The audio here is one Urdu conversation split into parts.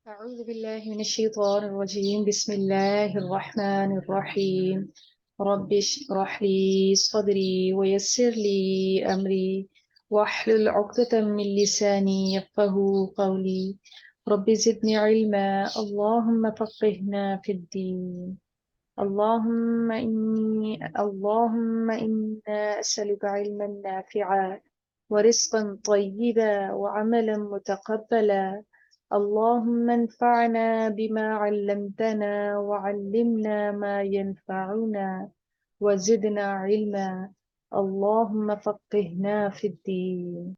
أعوذ بالله من الشيطان الرجيم بسم الله الرحمن الرحيم رب اشرح لي صدري ويسر لي أمري واحلل عقدة من لساني يفقه قولي رب زدني علما اللهم فقهنا في الدين اللهم إنا أسألك علما نافعا ورزقا طيبا وعملا متقبلا اللهم انفعنا بما علمتنا وعلمنا ما ينفعنا وزدنا علما اللهم فقهنا في الدين.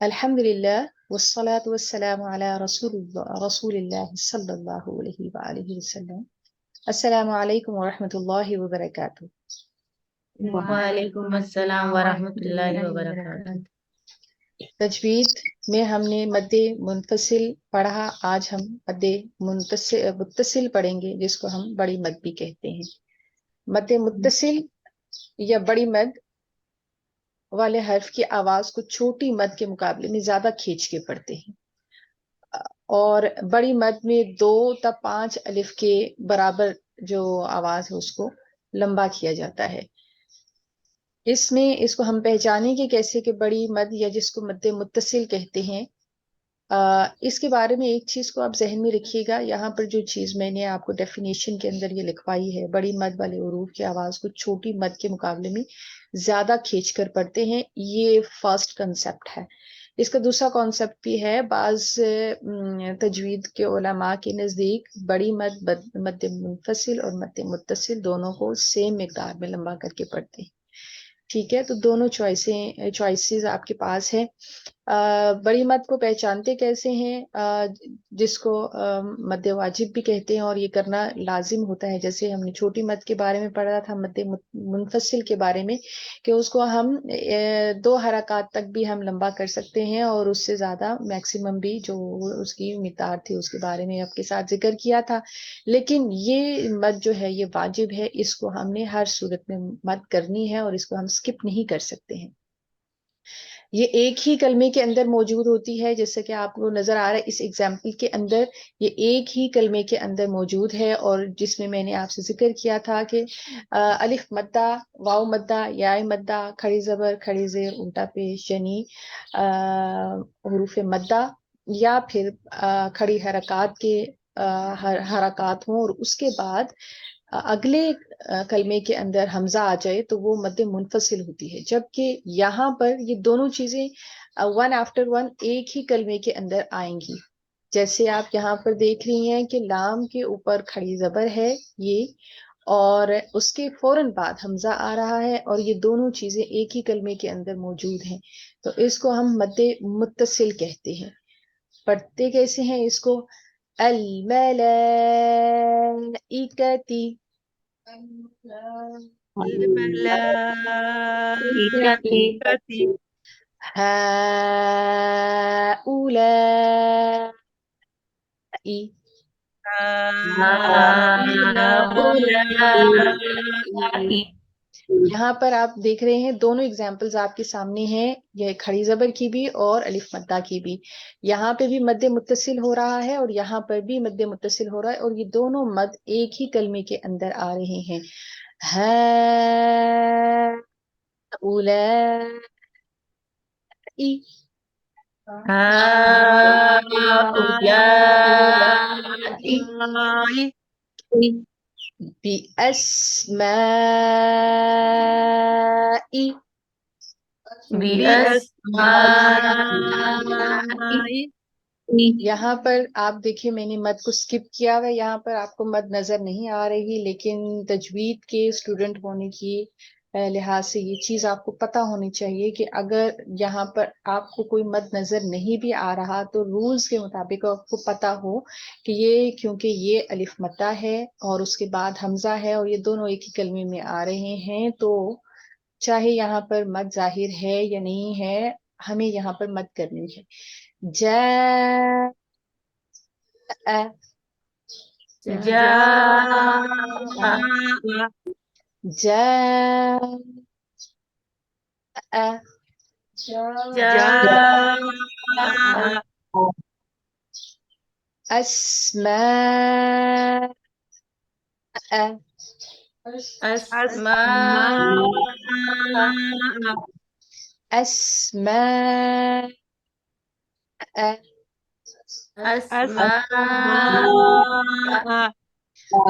الحمد لله والصلاة والسلام على رسول الله صلى الله عليه وآله وسلم. السلام عليكم ورحمة الله وبركاته. وعلیکم السلام ورحمۃ اللہ وبرکاتہ۔ تجوید میں ہم نے مد منفصل پڑھا، آج ہم مد متصل پڑھیں گے جس کو ہم بڑی مد بھی کہتے ہیں۔ مد متصل یا بڑی مد والے حرف کی آواز کو چھوٹی مد کے مقابلے میں زیادہ کھینچ کے پڑھتے ہیں، اور بڑی مد میں 2 تا 5 الف کے برابر جو آواز ہے اس کو لمبا کیا جاتا ہے۔ اس کو ہم پہچانیں گے کیسے کہ بڑی مد یا جس کو مد متصل کہتے ہیں۔ اس کے بارے میں ایک چیز کو آپ ذہن میں رکھیے گا، یہاں پر جو چیز میں نے آپ کو ڈیفینیشن کے اندر یہ لکھوائی ہے، بڑی مد والے حروف کی آواز کو چھوٹی مد کے مقابلے میں زیادہ کھینچ کر پڑھتے ہیں، یہ فرسٹ کنسپٹ ہے۔ اس کا دوسرا کانسیپٹ بھی ہے، بعض تجوید کے علماء کے نزدیک بڑی مد منفصل اور مد متصل دونوں کو سیم مقدار میں لمبا کر کے پڑھتے ہیں۔ ٹھیک ہے، تو دونوں چوائسیز آپ کے پاس ہے۔ بڑی مد کو پہچانتے کیسے ہیں؟ جس کو مد واجب بھی کہتے ہیں، اور یہ کرنا لازم ہوتا ہے، جیسے ہم نے چھوٹی مد کے بارے میں پڑھا تھا، مد منفصل کے بارے میں، کہ اس کو ہم 2 حرکات تک بھی ہم لمبا کر سکتے ہیں، اور اس سے زیادہ میکسیمم بھی جو اس کی مقدار تھی اس کے بارے میں آپ کے ساتھ ذکر کیا تھا۔ لیکن یہ مد جو ہے یہ واجب ہے، اس کو ہم نے ہر صورت میں مد کرنی ہے، اور اس کو ہم سکپ نہیں کر سکتے ہیں۔ یہ ایک ہی کلمے کے اندر موجود ہوتی ہے، جیسے کہ آپ کو نظر آ رہا ہے اس ایگزامپل کے اندر، یہ ایک ہی کلمے کے اندر موجود ہے، اور جس میں نے آپ سے ذکر کیا تھا کہ الف مدہ، واو مدہ، یا مدہ، کھڑی زبر، کھڑی زیر، الٹا پیش، یعنی حروف مدہ، یا پھر کھڑی حرکات کے حرکات ہوں، اور اس کے بعد اگلے کلمے کے اندر حمزہ آ جائے تو وہ مد منفصل ہوتی ہے، جبکہ یہاں پر یہ دونوں چیزیں ون آفٹر ون ایک ہی کلمے کے اندر آئیں گی۔ جیسے آپ یہاں پر دیکھ رہی ہیں کہ لام کے اوپر کھڑی زبر ہے یہ، اور اس کے فوراً بعد حمزہ آ رہا ہے، اور یہ دونوں چیزیں ایک ہی کلمے کے اندر موجود ہیں، تو اس کو ہم مد متصل کہتے ہیں۔ پڑھتے کیسے ہیں اس کو؟ الملائکتی، الملائکتی ہؤلائی، ہؤلائی۔ یہاں پر آپ دیکھ رہے ہیں دونوں اگزامپلز آپ کے سامنے ہیں، یہ کھڑی زبر کی بھی اور الف مدہ کی بھی۔ یہاں پہ بھی مد متصل ہو رہا ہے، اور یہاں پر بھی مد متصل ہو رہا ہے، اور یہ دونوں مد ایک ہی کلمے کے اندر آ رہے ہیں۔ ہؤلائی، ہؤلائی بِأَسْمَاءِ، بِأَسْمَاءِ۔ یہاں پر آپ دیکھیں میں نے مد کو سکپ کیا ہوا ہے، یہاں پر آپ کو مد نظر نہیں آ رہی، لیکن تجوید کے اسٹوڈنٹ ہونے کی لحاظ سے یہ چیز آپ کو پتہ ہونی چاہیے کہ اگر یہاں پر آپ کو کوئی مد نظر نہیں بھی آ رہا تو رولز کے مطابق آپ کو پتہ ہو کہ یہ کیونکہ یہ الف مدہ ہے اور اس کے بعد حمزہ ہے، اور یہ دونوں ایک ہی کلمے میں آ رہے ہیں، تو چاہے یہاں پر مد ظاہر ہے یا نہیں ہے، ہمیں یہاں پر مد کرنی ہے۔ جاء، جاء، جاء، جاء أسماء أسماء أسماء أسماء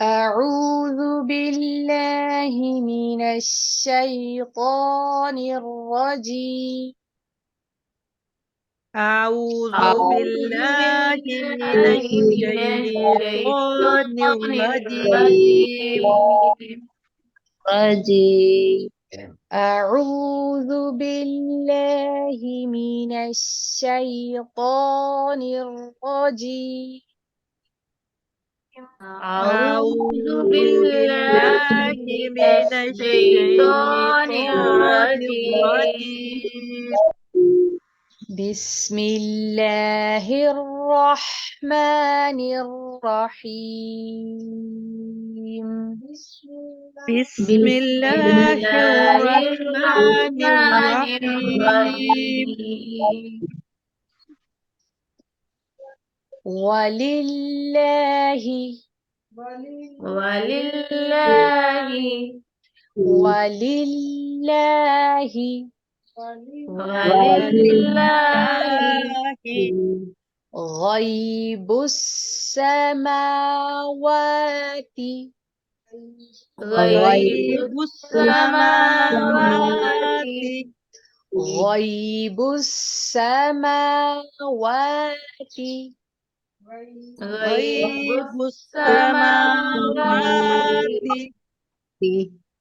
أعوذ بالله من الشيطان الرجيم أعوذ بالله من الشيطان الرجيم أعوذ بالله من الشيطان الرجيم أعوذ بالله من الشيطان الرجيم بسم الله الرحمن الرحيم بسم الله الرحمن الرحيم ولله ولله ولله ولله غيب السماوات غيب السماوات غيب السماوات غيب السماوات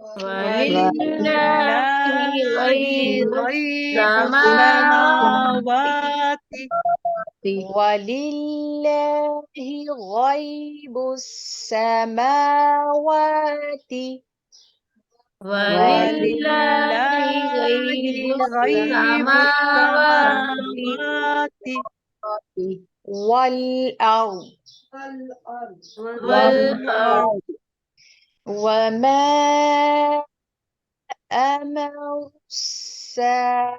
ولله غيب غيب السماوات ولله غيب السماوات ولله غيب غيب السماوات والأرض والأرض وما أمر الساعة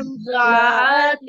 الساعة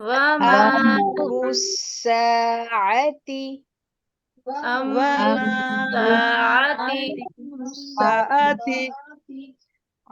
وما أمر الساعة أمر الساعة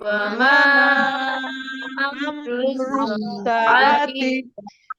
وما أمر الساعة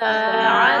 ساعة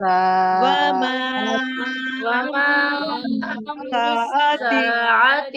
وما وما الساعة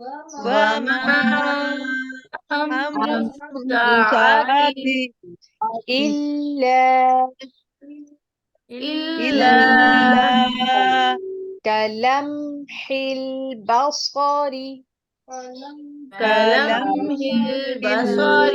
وما أمر الساعة إلا إلا كلمح البصر كلمح البصر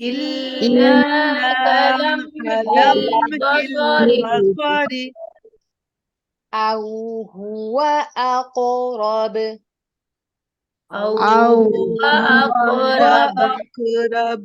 إلا كلمح البصر أو هو أقرب. أو أقرب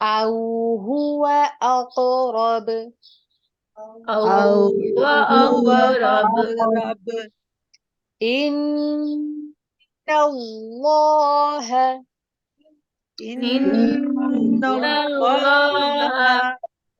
أو هو أقرب أو أقرب إن الله إن الله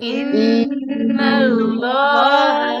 إن الله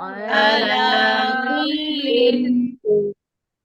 على كل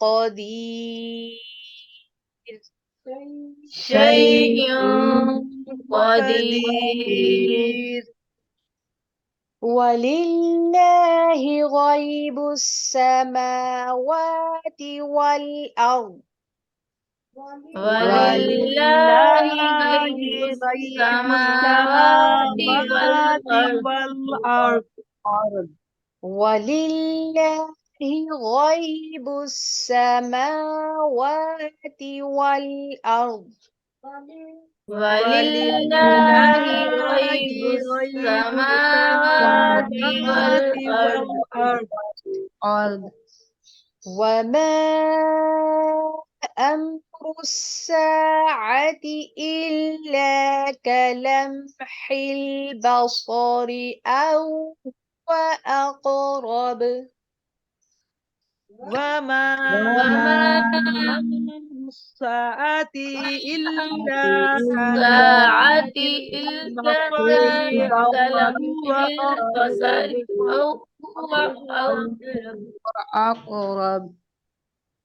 قدير شيء قدير ولله غيب السماوات والأرض ولله غيب السماوات والأرض ولله غيب السماوات والأرض ولله غيب السماوات والأرض وما أمر الساعة إلا كلمح البصر أو وأقرب وما الساعة إلا الساعة إلا كلمح البصر أو أقرب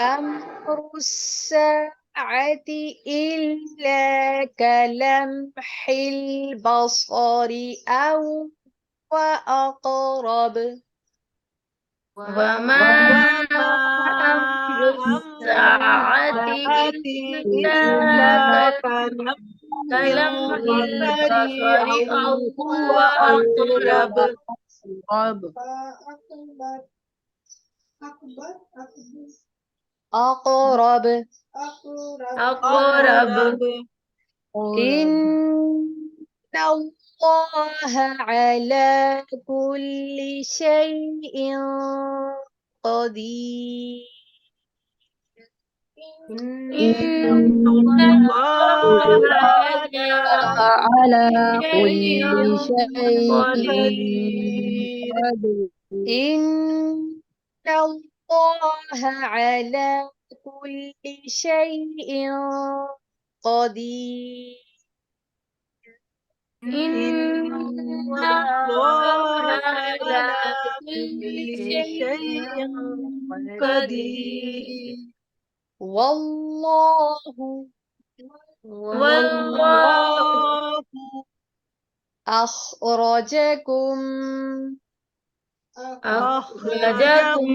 أمر الساعة إلا كلمح البصر أو وأقرب وما أمر الساعة إلا كلمح البصر أو هو أقرب أقرب أقرب إن الله على كل شيء قدير إن الله على شيء قدير إن الله على كل شيء قدير إن الله على كل شيء قدير والله والله أخرجكم أخرجكم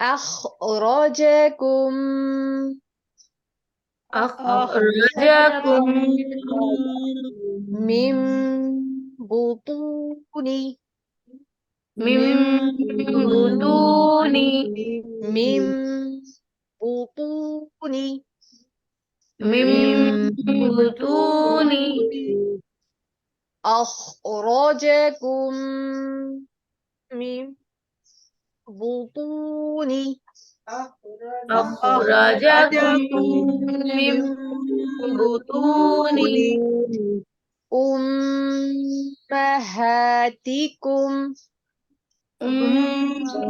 أخرجكم أخرجكم من بطون من بطون من بطون من بطون أخرجكم من بطون أخرجكم من بطون أمهاتكم أمهاتكم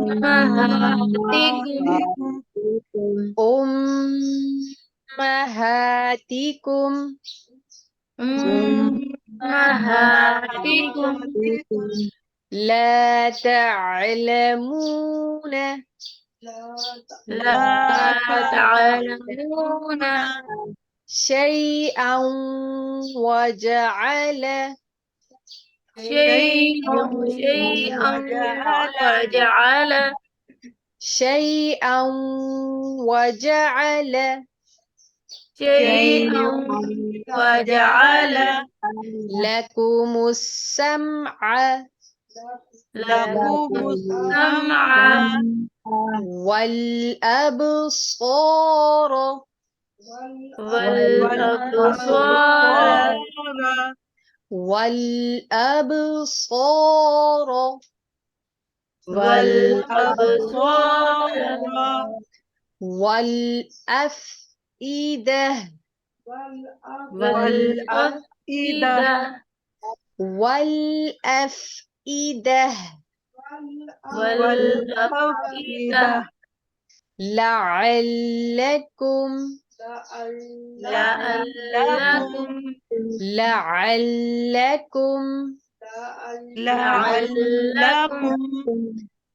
أمهاتكم أمهاتكم لا تعلمون لا تعلمون شيئا وجعل شيئا وجعل شيئا وجعل شيئا وجعل لكم السمع لكم السمع والأبصار والأبصار والأبصار والأبصار والأفئدة والأفئدة والأفئدة والأفئدة لعلكم لعلكم لعلكم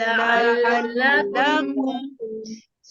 لعلكم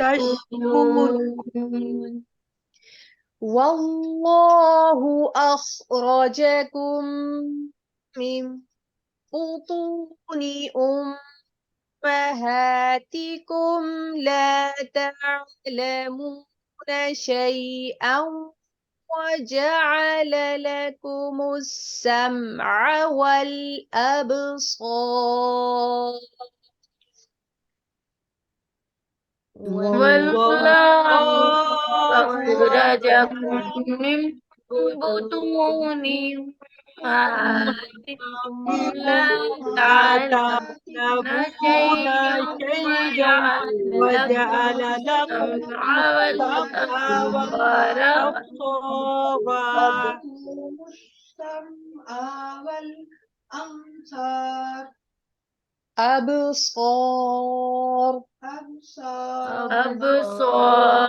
تشكرون والله أخرجكم من بطون أمهاتكم لا تعلمون شيئا وجعل لكم السمع والأبصار والله أخرجكم من بطون أمهاتكم لا تعلمون شيئا وجعل لكم السمع والأبصار أبصار أبصار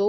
2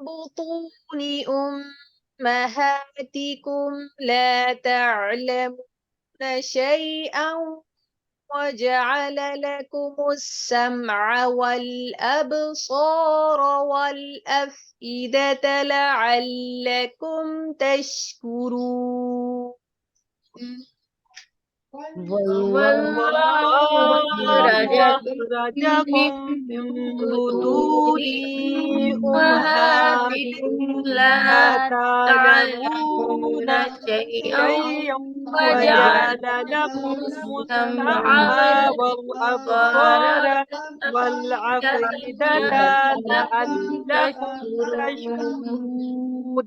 بطون أمهاتكم لا تعلمون شيئا وجعل لكم السمع والأبصار والأفئدة لعلكم تشكرون والله أخرجكم من بطون أمهاتكم لا تعلمون شيئا وجعل لكم السمع والأبصار والأفئدة لعلكم تشكرون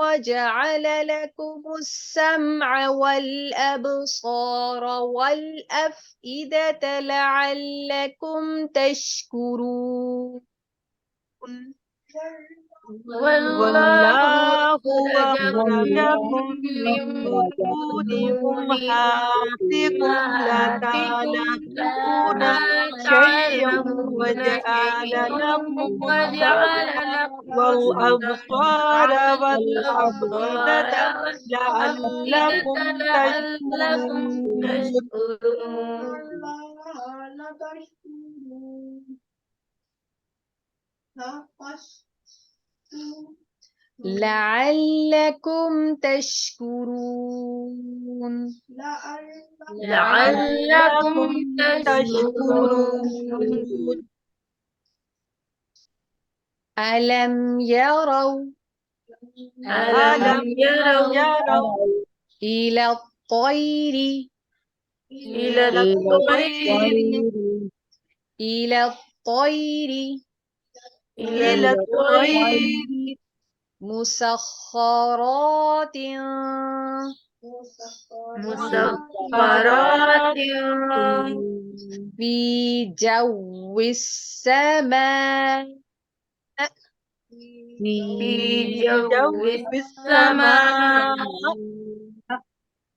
وجعل لكم السمع والأبصار والأفئدة لعلكم تشكرون. والله والله أخرجكم أخرجكم من من بطون بطون أمهاتكم لا أمهاتكم تعلمون لا شيئا تعلمون وجعل شيئا لكم وجعل السمع لكم والأبصار الأبصار والأفئدة والأفئدة لعلكم لعلكم تشكرون. تشكرون. لعلكم تشكرون. لعلكم لعلكم تشكرون. تشكرون. ألم يروا ألم ألم يروا يروا إلى الطير إلى إلى الطير الطير إلى الطير إلى إلى الطير الطير مسخرات مسخرات في جو السماء في في جو جو السماء. السماء.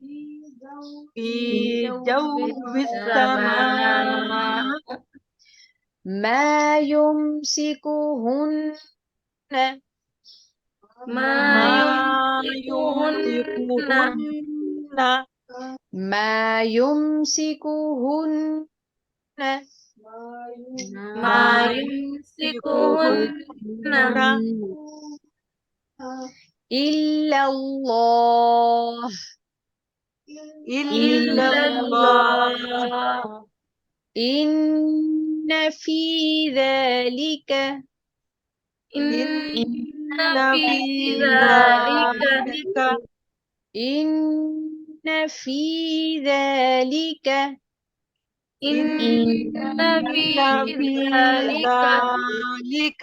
في في جو السماء السماء ما يمسكهن ما ما يمسكهن يمسكهن ما يمسكهن ما ما يمسكهن يمسكهن إلا الله إلا إلا الله. الله. إن في ذلك إن إن في في ذلك ذلك إن في ذلك إن في إن في ذلك ذلك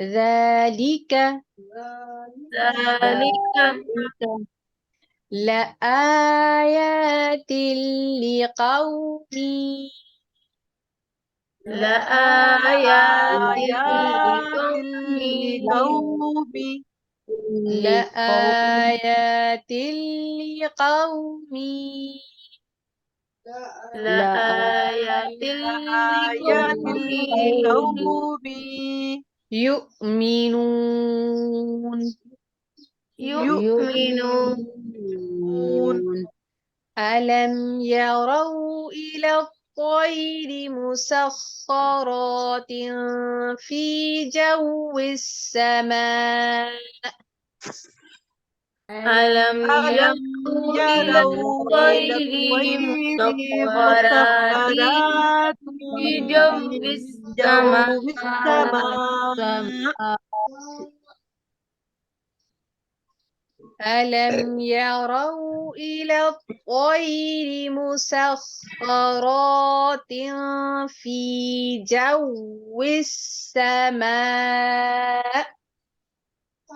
ذلك ذلك لآيات لقوم لآيات آيات لقوم لقوم لآيات لقوم لآيات آيات لقوم لقوم يؤمنون يؤمنون. ألم يروا إلى الطير مسخرات في جو السماء ألم ألم يروا إلى يروا إلى الطير الطير مسخرات مسخرات في جو في جو السماء السماء. ألم يروا إلى الطير مسخرات في جو السماء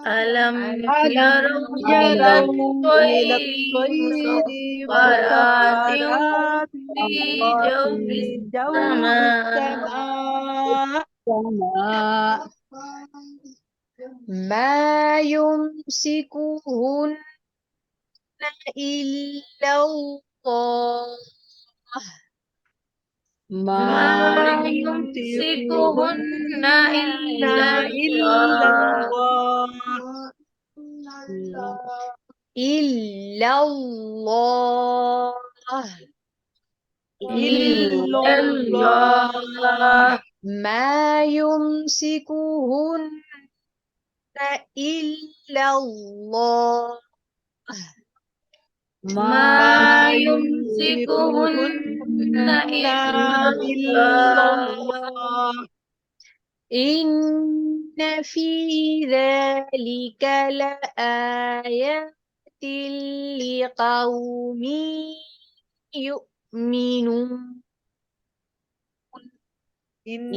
ألم ألم يروا إلى يروا إلى الطير الطير مسخرات مسخرات في جو في جو السماء السماء ما يمسكهن إلا الله ما ما يمسكهن يمسكهن إلا إلا الله الله إلا الله إلا إلا الله. الله. ما يمسكهن إلا الله ما ما يمسكهن يمسكهن إن في ذلك لآيات لقوم يؤمنون. إن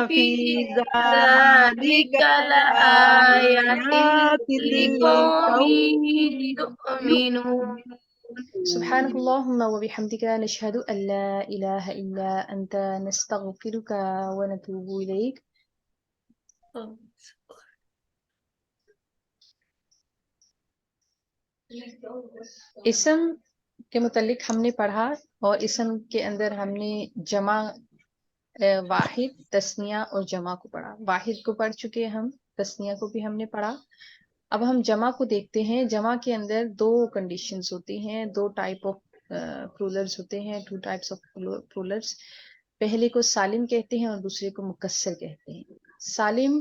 في ذلك لآيات لقوم لقوم يؤمنون. سبحانك اللهم وبحمدك نشهد أن لا إله إلا أنت نستغفرك ونتوب إليك. اسم کے متعلق ہم نے پڑھا اور اسم کے اندر ہم نے جمع واحد تثنیہ اور جمع کو پڑھا. واحد کو پڑھ چکے ہم، تثنیہ کو بھی ہم نے پڑھا. اب ہم جمع کو دیکھتے ہیں. جمع کے اندر دو کنڈیشنز ہوتی ہیں، دو ٹائپ آف پلورلز ہوتے ہیں، 2 ٹائپس آف پلورلز. پہلے کو سالم کہتے ہیں اور دوسرے کو مکسر کہتے ہیں. سالم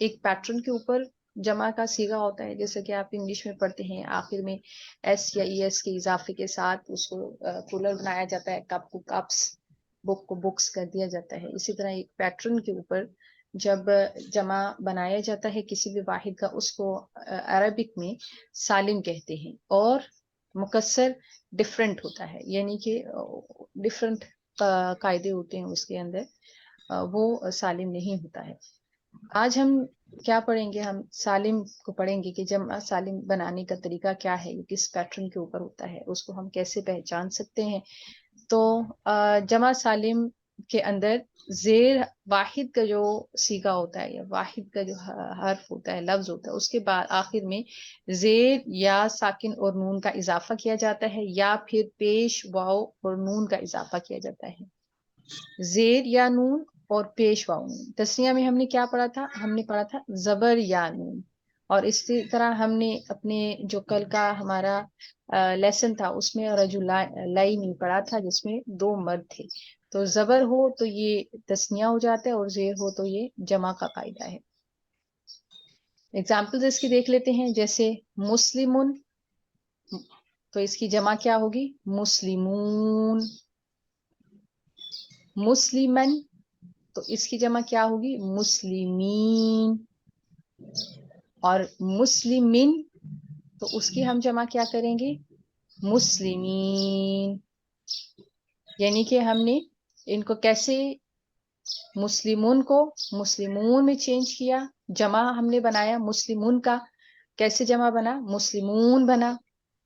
ایک پیٹرن کے اوپر جمع کا صیغہ ہوتا ہے، جیسا کہ آپ انگلش میں پڑھتے ہیں آخر میں ایس یا ای ایس کے اضافے کے ساتھ اس کو پلورل بنایا جاتا ہے. کپ کو کپس، بک کو بکس کر دیا جاتا ہے. اسی طرح ایک پیٹرن کے اوپر جب جمع بنایا جاتا ہے کسی بھی واحد کا، اس کو عربک میں سالم کہتے ہیں. اور مکسر ڈفرنٹ ہوتا ہے، یعنی کہ ڈفرنٹ قاعدے ہوتے ہیں اس کے اندر، وہ سالم نہیں ہوتا ہے. آج ہم کیا پڑھیں گے؟ ہم سالم کو پڑھیں گے کہ جمع سالم بنانے کا طریقہ کیا ہے، یہ کس پیٹرن کے اوپر ہوتا ہے، اس کو ہم کیسے پہچان سکتے ہیں. تو جمع سالم کے اندر زیر واحد کا جو صیغہ ہوتا ہے یا واحد کا جو حرف ہوتا ہے، لفظ ہوتا ہے، اس کے بعد آخر میں زیر یا ساکن اور نون کا اضافہ کیا جاتا ہے، یا پھر پیش واو اور نون کا اضافہ کیا جاتا ہے. زیر یا نون اور پیش واو نون. تثنیہ میں ہم نے کیا پڑھا تھا؟ ہم نے پڑھا تھا زبر یا نون. اور اسی طرح ہم نے اپنے جو کل کا ہمارا لیسن تھا اس میں رجلین پڑھا تھا، جس میں 2 مرد تھے. تو زبر ہو تو یہ تثنیہ ہو جاتا ہے اور زیر ہو تو یہ جمع کا قاعدہ ہے. ایگزامپلز اس کی دیکھ لیتے ہیں. جیسے مسلمون، تو اس کی جمع کیا ہوگی؟ مسلمون. مسلمن، تو اس کی جمع کیا ہوگی؟ مسلمین. اور مسلمین، تو اس کی ہم جمع کیا کریں گے؟ مسلمین. یعنی کہ ہم نے ان کو کیسے، مسلمون کو مسلمون میں چینج کیا، جمع ہم نے بنایا مسلمون کا. کیسے جمع بنا؟ مسلمون بنا.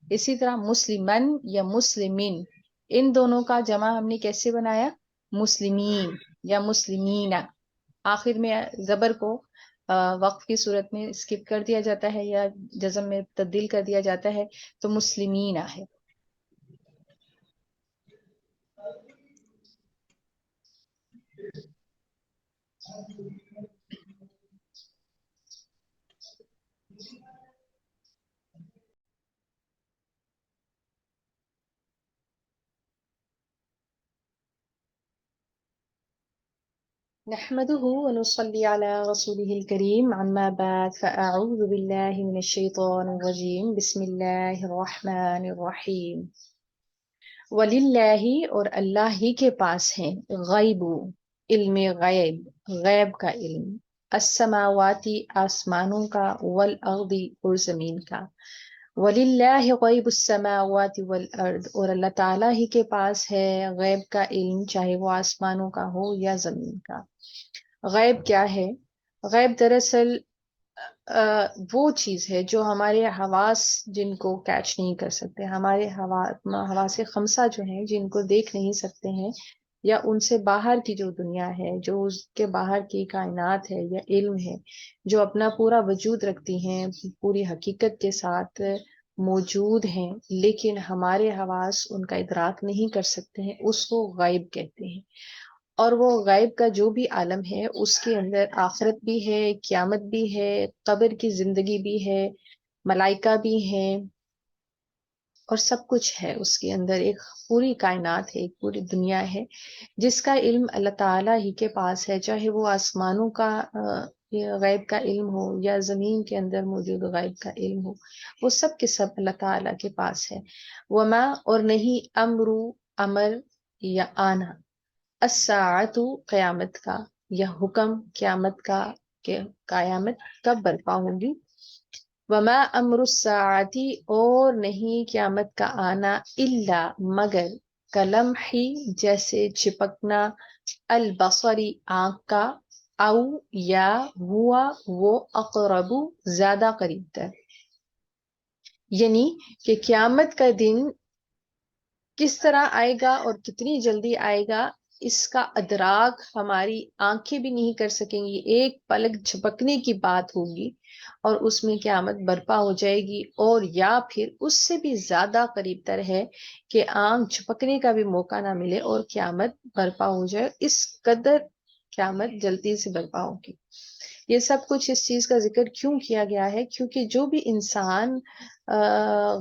اسی طرح مسلمن یا مسلمین، ان دونوں کا جمع ہم نے کیسے بنایا؟ مسلمین یا مسلمین. آخر میں زبر کو وقف کی صورت میں اسکپ کر دیا جاتا ہے یا جزم میں تبدیل کر دیا جاتا ہے، تو مسلمین ہے. نحمده ونصلي على رسوله الكريم. عما بعد، فأعوذ بالله من الشيطان الرجيم. بسم الله الرحمن الرحيم. وللہ، اور اللہ ہی کے پاس ہے، غیب، علم غیب، غیب کا علم، السماواتی، آسمانوں کا، والارض، اور زمین کا. وَلِلَّهِ غَيْبُ السَّمَاوَاتِ وَالْأَرْضِ، اور اللہ تعالیٰ ہی کے پاس ہے غیب کا علم، چاہے وہ آسمانوں کا ہو یا زمین کا. غیب کیا ہے؟ غیب دراصل وہ چیز ہے جو ہمارے حواس جن کو کیچ نہیں کر سکتے، ہمارے حواس خمسہ جو ہیں جن کو دیکھ نہیں سکتے ہیں، یا ان سے باہر کی جو دنیا ہے، جو اس کے باہر کی کائنات ہے یا علم ہے، جو اپنا پورا وجود رکھتی ہیں، پوری حقیقت کے ساتھ موجود ہیں، لیکن ہمارے حواس ان کا ادراک نہیں کر سکتے ہیں، اس کو غیب کہتے ہیں. اور وہ غیب کا جو بھی عالم ہے، اس کے اندر آخرت بھی ہے، قیامت بھی ہے، قبر کی زندگی بھی ہے، ملائکہ بھی ہیں، اور سب کچھ ہے. اس کے اندر ایک پوری کائنات ہے، ایک پوری دنیا ہے جس کا علم اللہ تعالیٰ ہی کے پاس ہے، چاہے وہ آسمانوں کا غیب کا علم ہو یا زمین کے اندر موجود غیب کا علم ہو، وہ سب کے سب اللہ تعالیٰ کے پاس ہے. وما، اور نہیں، امرو، امر یا آنا، الساعۃ قیامت کا، یا حکم قیامت کا کہ قیامت کب برپا ہوگی. وما امر الساعۃ اور نہیں قیامت کا آنا، الا مگر کلمحی جیسے چپکنا، البصری آنکھ کا، او یا ہوا وہ اقرب زیادہ قریب تر. یعنی کہ قیامت کا دن کس طرح آئے گا اور کتنی جلدی آئے گا، اس کا ادراک ہماری آنکھیں بھی نہیں کر سکیں گی. ایک پلک جھپکنے کی بات ہوگی اور اس میں قیامت برپا ہو جائے گی، اور یا پھر اس سے بھی زیادہ قریب تر ہے کہ آنکھ جھپکنے کا بھی موقع نہ ملے اور قیامت برپا ہو جائے. اس قدر قیامت جلدی سے برپا ہوگی. یہ سب کچھ اس چیز کا ذکر کیوں کیا گیا ہے؟ کیونکہ جو بھی انسان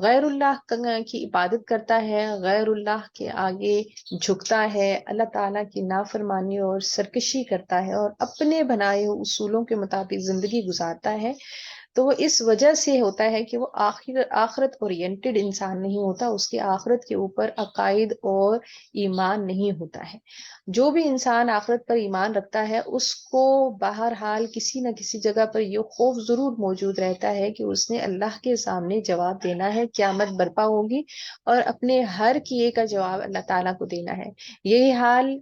غیر اللہ کی عبادت کرتا ہے، غیر اللہ کے آگے جھکتا ہے، اللہ تعالیٰ کی نافرمانی اور سرکشی کرتا ہے اور اپنے بنائے ہوئے اصولوں کے مطابق زندگی گزارتا ہے، تو وہ اس وجہ سے ہوتا ہے کہ وہ آخرت اورینٹڈ انسان نہیں ہوتا، اس کے آخرت کے اوپر عقائد اور ایمان نہیں ہوتا ہے. جو بھی انسان آخرت پر ایمان رکھتا ہے اس کو بہرحال کسی نہ کسی جگہ پر یہ خوف ضرور موجود رہتا ہے کہ اس نے اللہ کے سامنے جواب دینا ہے، قیامت برپا ہوگی اور اپنے ہر کیے کا جواب اللہ تعالیٰ کو دینا ہے. یہی حال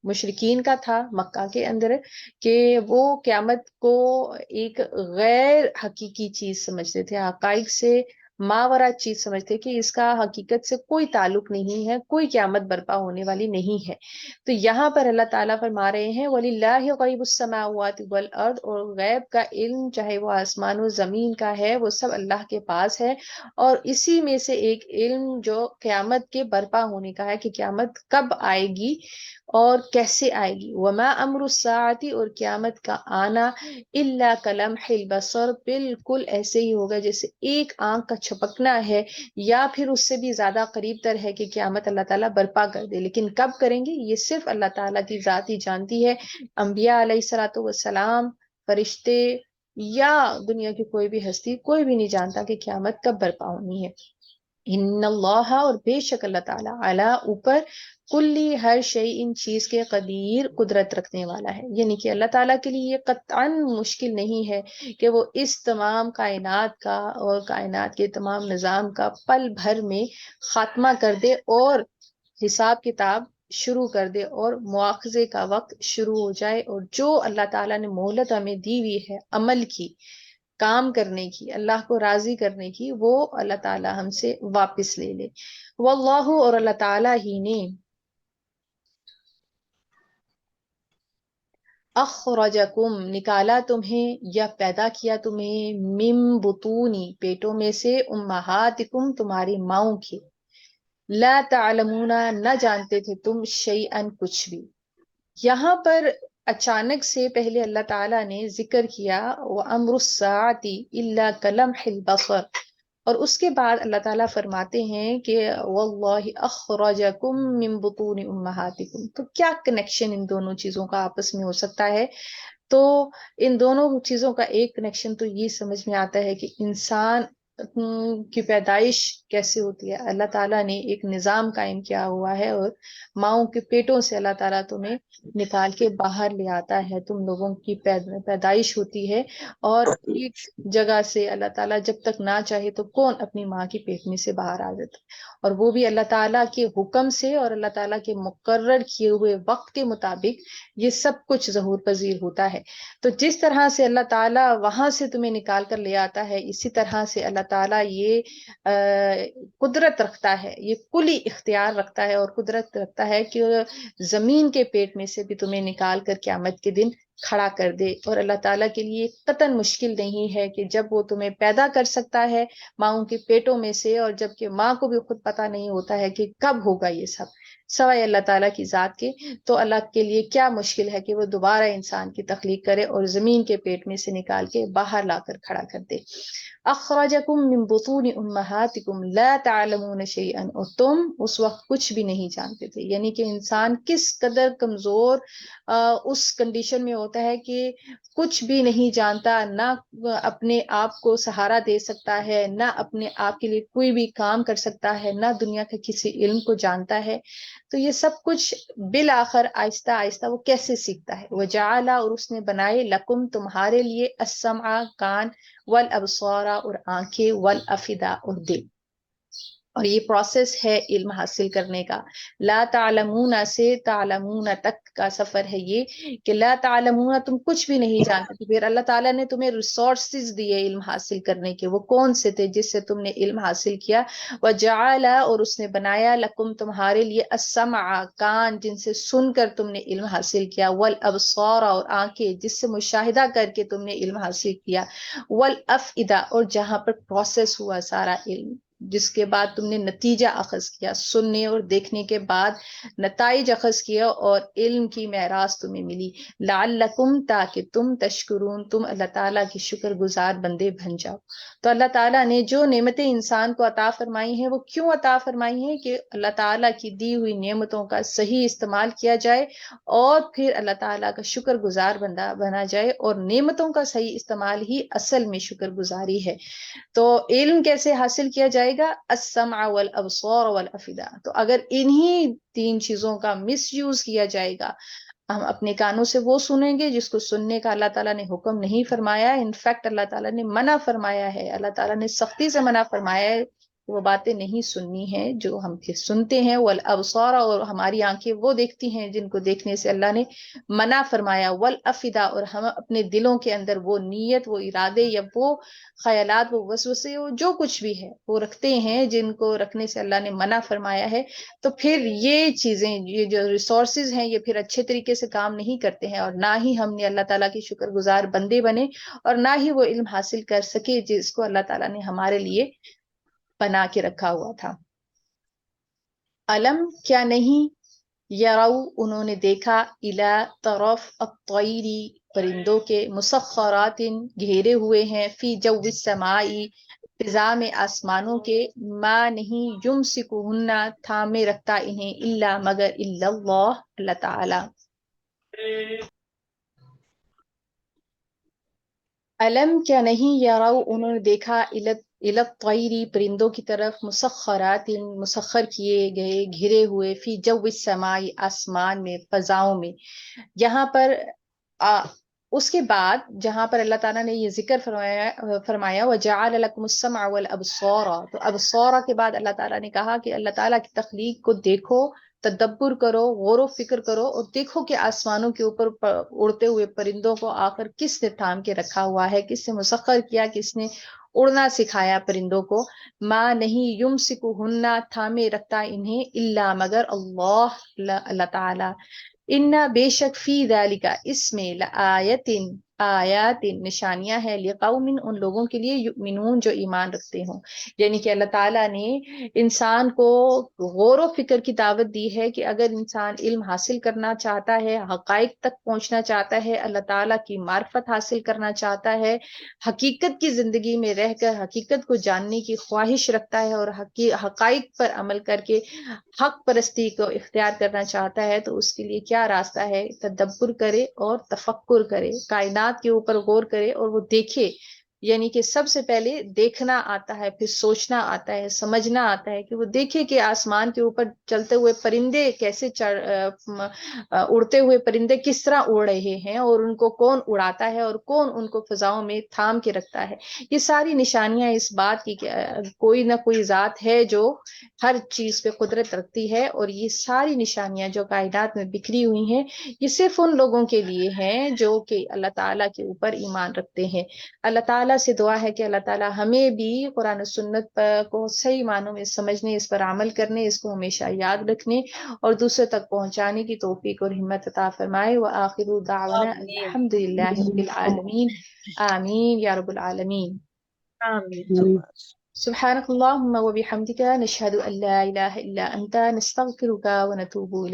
مشرکین کا تھا مکہ کے اندر، کہ وہ قیامت کو ایک غیر حقیقی چیز سمجھتے تھے، حقائق سے ماورا چیز سمجھتے کہ اس کا حقیقت سے کوئی تعلق نہیں ہے، کوئی قیامت برپا ہونے والی نہیں ہے. تو یہاں پر اللہ تعالیٰ فرما رہے ہیں وَلِلَّهِ غَيْبُ السَّمَاوَاتِ وَالْأَرْضِ، اور غیب کا علم چاہے وہ آسمان و زمین کا ہے وہ سب اللہ کے پاس ہے. اور اسی میں سے ایک علم جو قیامت کے برپا ہونے کا ہے کہ قیامت کب آئے گی اور کیسے آئے گی. وما امر الساعتی، اور قیامت کا آنا، الا کلمح البصر، بالکل ایسے ہی ہوگا جیسے ایک آنکھ کا چھپکنا ہے، یا پھر اس سے بھی زیادہ قریب تر ہے کہ قیامت اللہ تعالیٰ برپا کر دے. لیکن کب کریں گے یہ صرف اللہ تعالیٰ کی ذات ہی جانتی ہے. انبیاء علیہ الصلوۃ والسلام، فرشتے یا دنیا کی کوئی بھی ہستی، کوئی بھی نہیں جانتا کہ قیامت کب برپا ہونی ہے. ان اللہ، اور بے شک اللہ تعالیٰ، علی اوپر، کلی ہر شے ان چیز کے قدیر، قدرت رکھنے والا ہے. یعنی کہ اللہ تعالیٰ کے لیے یہ قطعاً مشکل نہیں ہے کہ وہ اس تمام کائنات کا اور کائنات کے تمام نظام کا پل بھر میں خاتمہ کر دے اور حساب کتاب شروع کر دے اور مواخذے کا وقت شروع ہو جائے، اور جو اللہ تعالیٰ نے مہلت ہمیں دی ہوئی ہے عمل کی، کام کرنے کی، اللہ کو راضی کرنے کی، وہ اللہ تعالیٰ ہم سے واپس لے لے. واللہ، اور اللہ تعالیٰ ہی نے، اخرجکم نکالا تمہیں یا پیدا کیا تمہیں، من بطونی پیٹوں میں سے، امہاتکم تمہاری ماؤں کے، لا تعلمون نہ جانتے تھے تم شیئن کچھ بھی. یہاں پر اچانک سے پہلے اللہ تعالیٰ نے ذکر کیا وَأَمْرُ السَّاعَةِ إِلَّا كَلَمْحِ الْبَصَرِ، اور اس کے بعد اللہ تعالیٰ فرماتے ہیں کہ وَاللَّهِ أَخْرَجَكُم مِّن بُطُونِ أُمَّهَاتِكُم. تو کیا کنیکشن ان دونوں چیزوں کا آپس میں ہو سکتا ہے؟ تو ان دونوں چیزوں کا ایک کنیکشن تو یہ سمجھ میں آتا ہے کہ انسان کی پیدائش کیسے ہوتی ہے. اللہ تعالیٰ نے ایک نظام قائم کیا ہوا ہے، اور ماؤں کے پیٹوں سے اللہ تعالیٰ تمہیں نکال کے باہر لے آتا ہے. تم لوگوں کی پیدائش ہوتی ہے، اور ایک جگہ سے اللہ تعالیٰ جب تک نہ چاہے تو کون اپنی ماں کے پیٹ میں سے باہر آ جاتا ہے، اور وہ بھی اللہ تعالیٰ کے حکم سے اور اللہ تعالیٰ کے مقرر کیے ہوئے وقت کے مطابق یہ سب کچھ ظہور پذیر ہوتا ہے. تو جس طرح سے اللہ تعالیٰ وہاں سے تمہیں نکال کر لے آتا ہے، اسی طرح سے اللہ تعالیٰ یہ قدرت رکھتا ہے، یہ کلی اختیار رکھتا ہے اور قدرت رکھتا ہے کہ زمین کے پیٹ میں سے بھی تمہیں نکال کر قیامت کے دن کھڑا کر دے. اور اللہ تعالیٰ کے لیے قطعاً مشکل نہیں ہے کہ جب وہ تمہیں پیدا کر سکتا ہے ماؤں کے پیٹوں میں سے، اور جب کہ ماں کو بھی خود پتہ نہیں ہوتا ہے کہ کب ہوگا یہ سب، سوائے اللہ تعالیٰ کی ذات کے، تو اللہ کے لیے کیا مشکل ہے کہ وہ دوبارہ انسان کی تخلیق کرے اور زمین کے پیٹ میں سے نکال کے باہر لا کر کھڑا کر دے۔ اخرجکم من بطون امہاتکم لا تعلمون شیئا، اور تم اس وقت کچھ بھی نہیں جانتے تھے، یعنی کہ انسان کس قدر کمزور اس کنڈیشن میں ہوتا ہے کہ کچھ بھی نہیں جانتا، نہ اپنے آپ کو سہارا دے سکتا ہے، نہ اپنے آپ کے لیے کوئی بھی کام کر سکتا ہے، نہ دنیا کے کسی علم کو جانتا ہے۔ تو یہ سب کچھ بالآخر آہستہ آہستہ وہ کیسے سیکھتا ہے؟ وجعل، اور اس نے بنائے، لکم تمہارے لیے، السمع کان، والابصار اور آنکھیں، والافئدہ اور دل۔ اور یہ پروسیس ہے علم حاصل کرنے کا۔ لا تعلمون سے تعلمون تک کا سفر ہے یہ، کہ لا تعلمون تم کچھ بھی نہیں جانتے تھے، پھر اللہ تعالیٰ نے تمہیں ریسورسز دیے علم حاصل کرنے کے، وہ کون سے تھے جس سے تم نے علم حاصل کیا؟ وجعل، اور اس نے بنایا، لکم تمہارے لیے، السمع کان، جن سے سن کر تم نے علم حاصل کیا، والابصار اور آنکھیں جس سے مشاہدہ کر کے تم نے علم حاصل کیا، والافئدہ اور جہاں پر پروسیس ہوا سارا علم، جس کے بعد تم نے نتیجہ اخذ کیا، سننے اور دیکھنے کے بعد نتائج اخذ کیا اور علم کی معراج تمہیں ملی، لعلکم، تاکہ تم، تشکرون، تم اللہ تعالیٰ کی شکر گزار بندے بن جاؤ۔ تو اللہ تعالیٰ نے جو نعمتیں انسان کو عطا فرمائی ہیں، وہ کیوں عطا فرمائی ہیں؟ کہ اللہ تعالیٰ کی دی ہوئی نعمتوں کا صحیح استعمال کیا جائے اور پھر اللہ تعالیٰ کا شکر گزار بندہ بنا جائے، اور نعمتوں کا صحیح استعمال ہی اصل میں شکر گزاری ہے۔ تو علم کیسے حاصل کیا جائے گا؟ السمع والابصار والافئدہ۔ تو اگر انہی تین چیزوں کا مس یوز کیا جائے گا، ہم اپنے کانوں سے وہ سنیں گے جس کو سننے کا اللہ تعالیٰ نے حکم نہیں فرمایا، انفیکٹ اللہ تعالیٰ نے منع فرمایا ہے، اللہ تعالیٰ نے سختی سے منع فرمایا ہے، وہ باتیں نہیں سننی ہیں جو ہم پھر سنتے ہیں۔ والابصار، اور ہماری آنکھیں وہ دیکھتی ہیں جن کو دیکھنے سے اللہ نے منع فرمایا۔ والافئدہ، اور ہم اپنے دلوں کے اندر وہ نیت، وہ ارادے یا وہ خیالات، وہ وسوسے، وہ جو کچھ بھی ہے وہ رکھتے ہیں جن کو رکھنے سے اللہ نے منع فرمایا ہے۔ تو پھر یہ چیزیں، یہ جو ریسورسز ہیں، یہ پھر اچھے طریقے سے کام نہیں کرتے ہیں، اور نہ ہی ہم نے اللہ تعالیٰ کی شکر گزار بندے بنے، اور نہ ہی وہ علم حاصل کر سکے جس کو اللہ تعالیٰ نے ہمارے لیے بنا کے رکھا ہوا تھا۔ علم، کیا نہیں، یرو، انہوں نے دیکھا، الی، طرف، الطیری، پرندوں کے، مسخرات، گھیرے ہوئے ہیں، فی جو السمائی، فضا میں آسمانوں کے، ما نہیں، یمسکہن، تھامے رکھتا انہیں، الا مگر، الا اللہ، اللہ تعالی۔ علم، کیا نہیں، یرو، انہوں نے دیکھا، الی الطیری، پرندوں کی طرف، مسخرات، مسخر کیے گئے، گھرے ہوئے، فی جو السمائی، آسمان میں، فضاؤں میں۔ یہاں پر اس کے بعد جہاں پر اللہ تعالیٰ نے یہ ذکر فرمایا وَجَعَلَ لَكُمُ السَّمْعَ وَالْأَبْصَارَ، تو ابصارہ کے بعد اللہ تعالیٰ نے کہا کہ اللہ تعالیٰ کی تخلیق کو دیکھو، تدبر کرو، غور و فکر کرو، اور دیکھو کہ آسمانوں کے اوپر اڑتے ہوئے پرندوں کو آخر کس نے تھام کے رکھا ہوا ہے، کس نے مسخر کیا، کس نے اڑنا سکھایا پرندوں کو۔ ما نہیں، یمسکہن، تھامے رکھتا انہیں، الا مگر، اللہ، اللہ تعالی۔ انا، بے شک، فی ذالک، اس میں، لآیت، آیات، نشانیاں ہیں، لقوم، ان لوگوں کے لیے، یؤمنون، جو ایمان رکھتے ہوں۔ یعنی کہ اللہ تعالیٰ نے انسان کو غور و فکر کی دعوت دی ہے کہ اگر انسان علم حاصل کرنا چاہتا ہے، حقائق تک پہنچنا چاہتا ہے، اللہ تعالیٰ کی معرفت حاصل کرنا چاہتا ہے، حقیقت کی زندگی میں رہ کر حقیقت کو جاننے کی خواہش رکھتا ہے، اور حقائق پر عمل کر کے حق پرستی کو اختیار کرنا چاہتا ہے، تو اس کے لیے کیا راستہ ہے؟ تدبر کرے اور تفکر کرے، کائنات کے اوپر غور کرے اور وہ دیکھے۔ یعنی کہ سب سے پہلے دیکھنا آتا ہے، پھر سوچنا آتا ہے، سمجھنا آتا ہے، کہ وہ دیکھے کہ آسمان کے اوپر چلتے ہوئے پرندے کیسے اڑتے ہوئے پرندے کس طرح اڑ رہے ہیں، اور ان کو کون اڑاتا ہے، اور کون ان کو فضاؤں میں تھام کے رکھتا ہے۔ یہ ساری نشانیاں اس بات کی کہ کوئی نہ کوئی ذات ہے جو ہر چیز پہ قدرت رکھتی ہے، اور یہ ساری نشانیاں جو کائنات میں بکھری ہوئی ہیں، یہ صرف ان لوگوں کے لیے ہیں جو کہ اللہ تعالیٰ کے اوپر ایمان رکھتے ہیں۔ اللہ تعالیٰ سے دعا ہے کہ اللہ تعالیٰ ہمیں بھی قرآن و سنت کو صحیح معنوں میں سمجھنے، اس پر عمل کرنے، اس کو ہمیشہ یاد رکھنے اور دوسرے تک پہنچانے کی توفیق اور ہمت عطا فرمائے۔ وآخر دعوانا الحمد للہ رب العالمین، آمین یا رب العالمین۔ آمین۔ سبحانك اللهم وبحمدك نشهد أن لا إله إلا أنت نستغفرك ونتوب إليك.